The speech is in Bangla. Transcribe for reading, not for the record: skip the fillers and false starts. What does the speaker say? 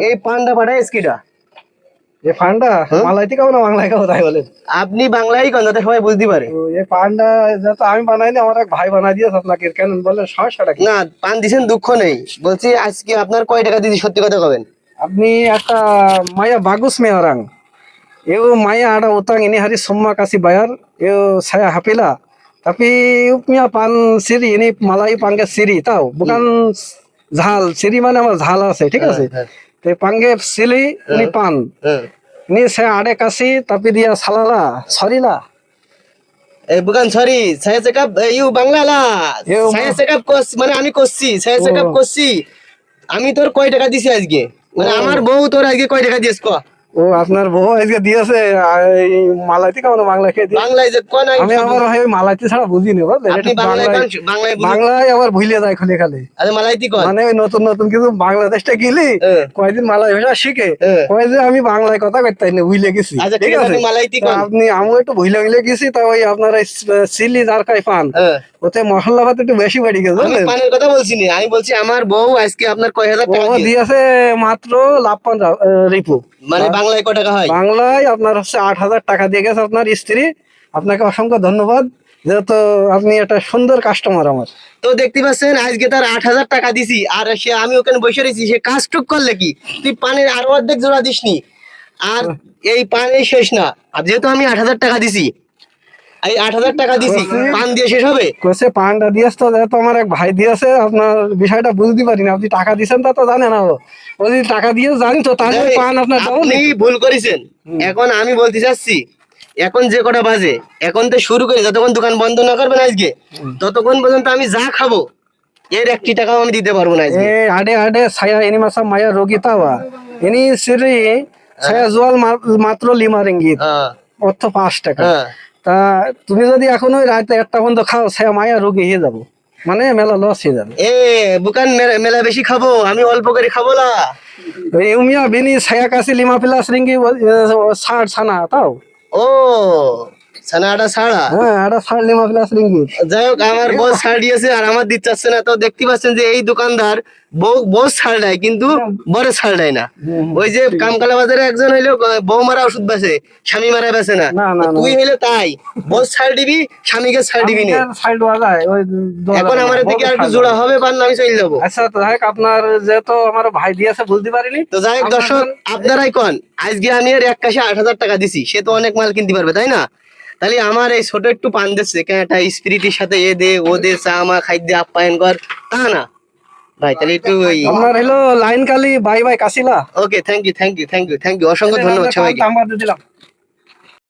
এই পান্ডা পাঠায় স্কিটা ये पांडा মালাইতে খাও না বাংলায় খাও তাই বলেন? আপনি বাংলায় কোন যাতে সবাই বুঝতে পারে। তো ये पांडा যত আমি বানাইনি, আমার এক ভাই বানাই দিয়েছে আপনাকে, কেন বলেন সমস্যাটা কি? না পান দিছেন দুঃখ নেই, বলছি আজকে আপনার কয় টাকা দিছি সত্যি কথা কবেন। আপনি একটা মায়া bagus me orang. Eu maya ada utang ini hari semua kasih bayar. Eu saya hapila. Tapi punya pan siri ini Malay panggil siri tahu, bukan ঝাল siri মানে আমার ঝাল আছে ঠিক আছে। তো panggil siri ini pan. Ini saya ada kasih tapi dia salah lah, sorry lah. bukan sorry, saya cakap you Bangla লা, saya cakap কস মানে আমি কইছি, saya cakap কইছি আমি তোর কয় টাকা দিছি আজকে, মানে আমার বউ তোর আজকে কয় টাকা দিয়েছ ক। ও আপনার বউ আজকে দিয়েছে মালাইতে কেমন বাংলা খেয়ে দিয়ে? বাংলায় যে কোন আমি আমার ভাই মালাইতে ছাড়া বুঝি না বুঝলেন, আপনি বাংলায় বাংলায় বাংলায় আবার ভুলে যায় খালি খালি। আরে মালাইতি কোন মানে ওই নতুন নতুন কিছু বাংলাদেশটা গেলি কয়েকদিন মালয় ভাষা শিখে কয় যে আমি বাংলায় কথা কইতে না ভুলে গেছি। আচ্ছা ঠিক আছে মালাইতি কোন আপনি আমিও একটু ভুলে গেছি, তা ওই আপনার চিলি যার খাই পান ওতে মশলা পাতি একটু বেশি বেড়ে গেছে আমি পানের কথা বলছি না, আমি বলছি আমার বউ আজকে আপনার কয় হাজার টাকা দিয়েছে মাত্র লাভ রিপু। মানে বাংলায় কয় টাকা হয়? বাংলায় আপনার হচ্ছে 8,000 টাকা দিয়ে গেছে আপনার স্ত্রী। আপনাকে অসংখ্য ধন্যবাদ, যেহেতু আপনি একটা সুন্দর কাস্টমার আমার। তো দেখতে পাচ্ছেন আজকে তার 8,000 টাকা দিছি, আর সে আমি ওখানে বসে রয়েছি, সে কাজটুক করলে কি তুই পানের আরো অর্ধেক জোড়া দিসনি, আর এই পানের শেষ না, আর যেহেতু আমি 8,000 টাকা দিছি, এই 8,000 টাকা দিছি পান দিয়ে শেষ হবে? কোসে পানটা দিয়েছ তো, যেহেতু আমার এক ভাই দিয়েছে, আপনার বিষয়টা বুঝতে পারিনি। আপনি টাকা দিয়েছেন তা তো জানে না, ও যদি টাকা দিয়ে জানি তো তাহলে পান আপনার আপনি ভুল করেছেন। এখন আমি বলতে চাচ্ছি, এখন যে কটা বাজে, এখন তো শুরু করে যতক্ষণ দোকান বন্ধ না করবেন আজকে, ততক্ষণ পর্যন্ত আমি যা খাবো এর 1 টাকাও আমি দিতে পারবো না আজকে। আডে আডে saya ini masa maya rugi tawa. Ini siri saya jual মাত্র 5 ringgit. অর্থ 5 টাকা। তা তুমি যদি এখন ওই রাতে 1টা পর্যন্ত খাও, saya মায়া রুগী হয়ে যাবো, মানে মেলা লস হয়ে যাবে। বুকান মেলা বেশি খাবো, আমি অল্প করে খাবো না। উমিয়া বিনি saya kasih 15 ringgit 60 sana tahu. ও ছানাটা ছাড়া, হ্যাঁ এটা 15 ringgit। যাই হোক আমার বউ ছাড় দিয়েছে আর আমার দিতে চাচ্ছে না। তো দেখতে পাচ্ছেন যে এই দোকানদার বউ ছাড় দেয় কিন্তু বড় ছাড় দেয় না। ওই যে কামকালা বাজারে একজন হইলো বউ মারা ওষুধ বেচে, স্বামী মারা বেচে না, তুই হইলে তাই বউ ছাড় দিবি, স্বামীকে ছাড় দিবি না। এখন আমার দিকে আর একটু জোড়া হবে পান, আমি চলে যাবো। আচ্ছা তো যাই হোক, আপনার যেহেতু আমার ভাই দিয়েছে বুঝতে পারিনি। তো যাই হোক দর্শক, আপনারাই কোন আজকে আমি এর এক কাশে 8,000 টাকা দিছি, সে তো অনেক মাল কিনতে পারবে তাই না? তাহলে আমার এই ছোট একটু পান দিচ্ছে কেন, একটা স্পিরিটের সাথে এ দে ও দে, চা মা খাদ্য আপ্যায়ন কর, তা না ভাই। তাহলে একটু আপনার হলো লাইন কালি বাই বাই কাশিলা। ওকে, থ্যাংক ইউ অসংখ্য ধন্যবাদ সবাইকে। দিলাম।